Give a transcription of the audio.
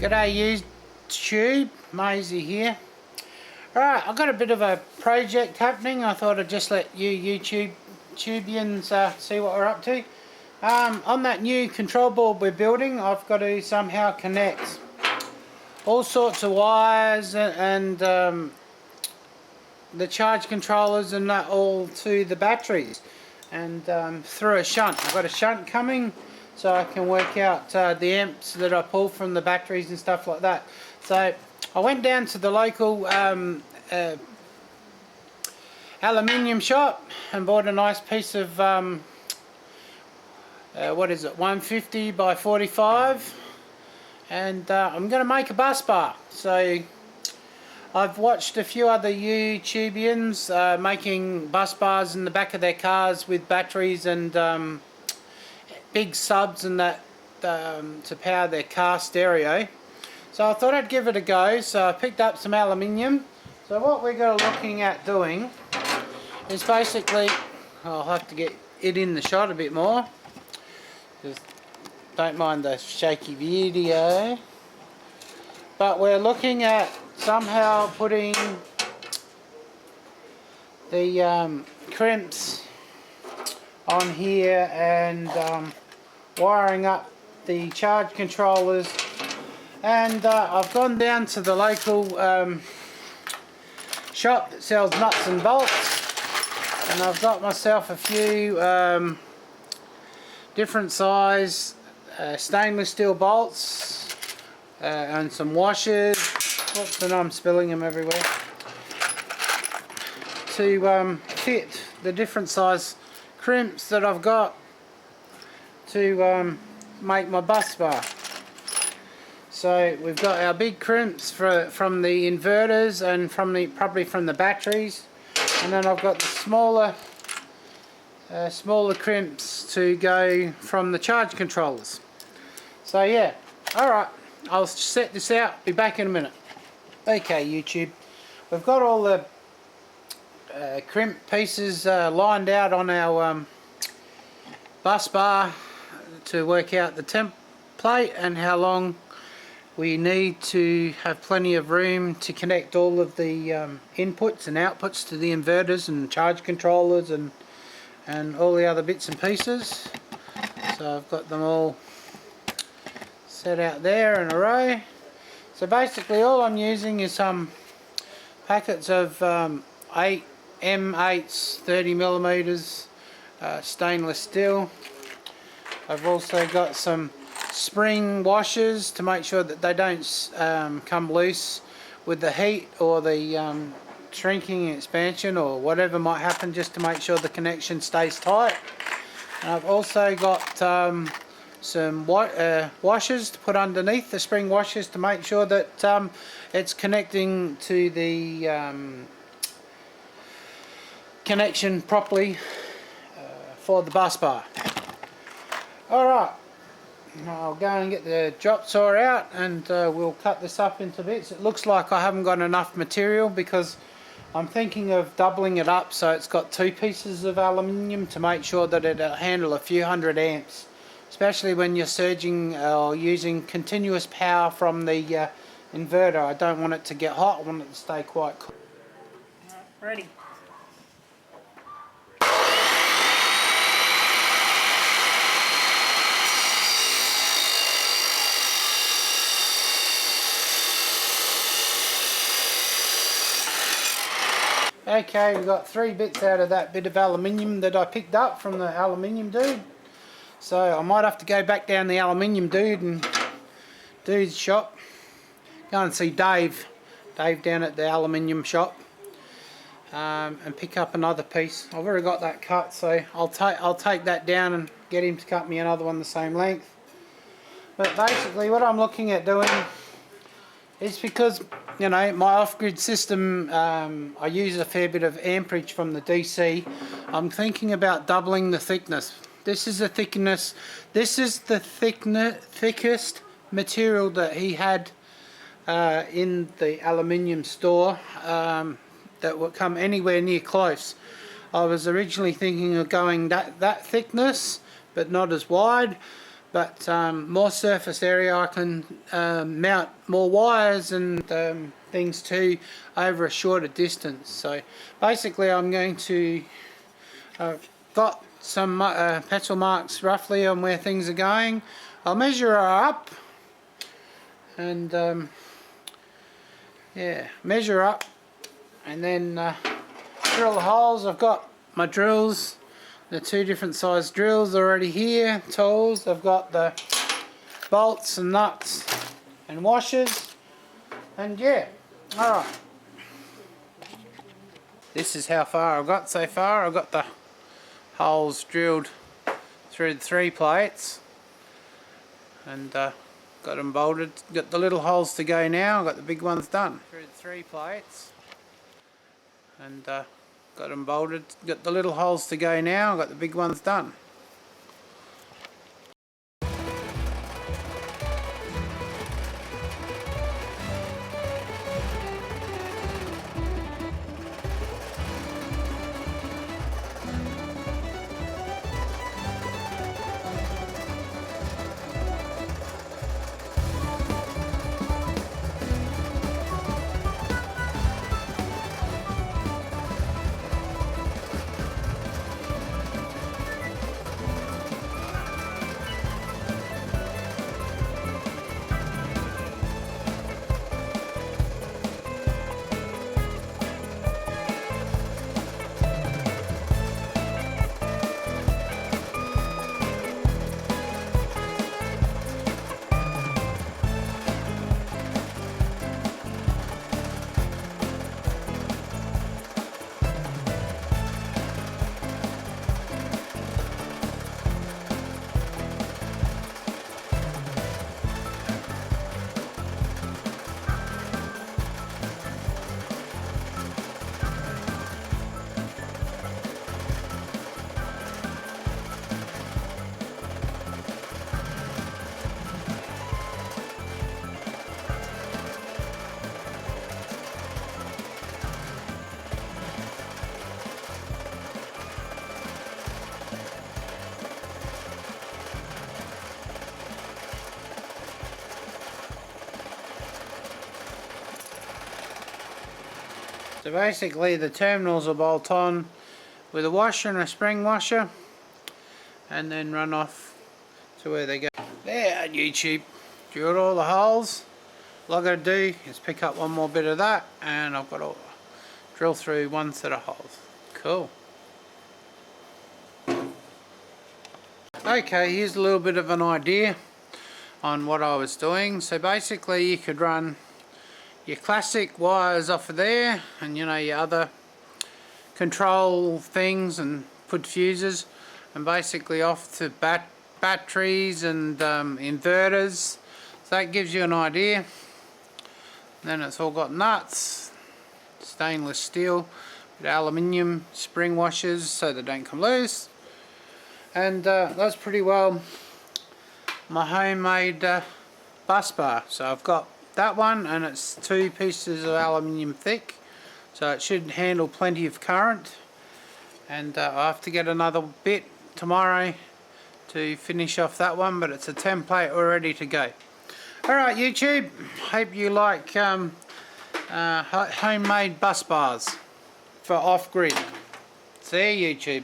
G'day YouTube, Maisie here. Alright, I've got a bit of a project happening. I thought I'd just let you YouTubians see what we're up to. On that new control board we're building, I've got to somehow connect all sorts of wires and the charge controllers and that all to the batteries and through a shunt. I've got a shunt coming so I can work out the amps that I pull from the batteries and stuff like that. So I went down to the local aluminium shop and bought a nice piece of what is it, 150 by 45, and I'm going to make a bus bar. So I've watched a few other YouTubians making bus bars in the back of their cars with batteries and big subs and that to power their car stereo. So I thought I'd give it a go. So I picked up some aluminium. So what we're looking at doing is basically, I'll have to get it in the shot a bit more. Just don't mind the shaky video. But we're looking at somehow putting the crimps on here and wiring up the charge controllers. And I've gone down to the local shop that sells nuts and bolts, and I've got myself a few different size stainless steel bolts and some washers. Whoops, and I'm spilling them everywhere. To fit the different size crimps that I've got to make my bus bar. So we've got our big crimps from the inverters and probably from the batteries, and then I've got the smaller crimps to go from the charge controllers. So yeah, alright, I'll set this out, be back in a minute. Okay YouTube, we've got all the crimp pieces lined out on our bus bar to work out the template and how long we need to have plenty of room to connect all of the inputs and outputs to the inverters and charge controllers and all the other bits and pieces. So I've got them all set out there in a row. So basically all I'm using is some packets of 8 M8s 30mm stainless steel. I've also got some spring washers to make sure that they don't come loose with the heat or the shrinking expansion or whatever might happen, just to make sure the connection stays tight. And I've also got some washers to put underneath the spring washers to make sure that it's connecting to the connection properly for the bus bar. Alright, I'll go and get the drop saw out and we'll cut this up into bits. It looks like I haven't got enough material because I'm thinking of doubling it up so it's got two pieces of aluminium to make sure that it'll handle a few hundred amps, especially when you're surging or using continuous power from the inverter. I don't want it to get hot, I want it to stay quite cool. Ready. Okay, we've got 3 bits out of that bit of aluminium that I picked up from the aluminium dude. So I might have to go back down the aluminium dude's shop. Go and see Dave down at the aluminium shop, and pick up another piece. I've already got that cut, so I'll take that down and get him to cut me another one the same length. But basically what I'm looking at doing is, because you know my off-grid system, I use a fair bit of amperage from the DC. I'm thinking about doubling the thickness. This is the thickness. This is the thickest material that he had in the aluminium store that would come anywhere near close. I was originally thinking of going that thickness, but not as wide. but more surface area I can mount more wires and things to over a shorter distance. So basically I'm going to got some pencil marks roughly on where things are going. I'll measure her up and yeah, measure up and then drill the holes. I've got my drills, the two different size drills already here, tools. I've got the bolts and nuts and washers, and yeah, alright. This is how far I've got so far. I've got the holes drilled through the 3 plates and got them bolted. Got the little holes to go now. I've got the big ones done through the 3 plates and got them bolted. Got the little holes to go now. I've got the big ones done. So basically the terminals will bolt on with a washer and a spring washer and then run off to where they go. There, YouTube, drilled all the holes. All I've got to do is pick up one more bit of that and I've got to drill through one set of holes. Cool. Okay, here's a little bit of an idea on what I was doing. So basically you could run your classic wires off of there and you know your other control things and put fuses and basically off to batteries and inverters. So that gives you an idea. Then it's all got nuts, stainless steel with aluminium spring washers so they don't come loose, and that's pretty well my homemade bus bar. So I've got that one and it's 2 pieces of aluminium thick, so it should handle plenty of current, and I have to get another bit tomorrow to finish off that one, but it's a template all ready to go. Alright YouTube, hope you like homemade bus bars for off-grid. See you YouTube.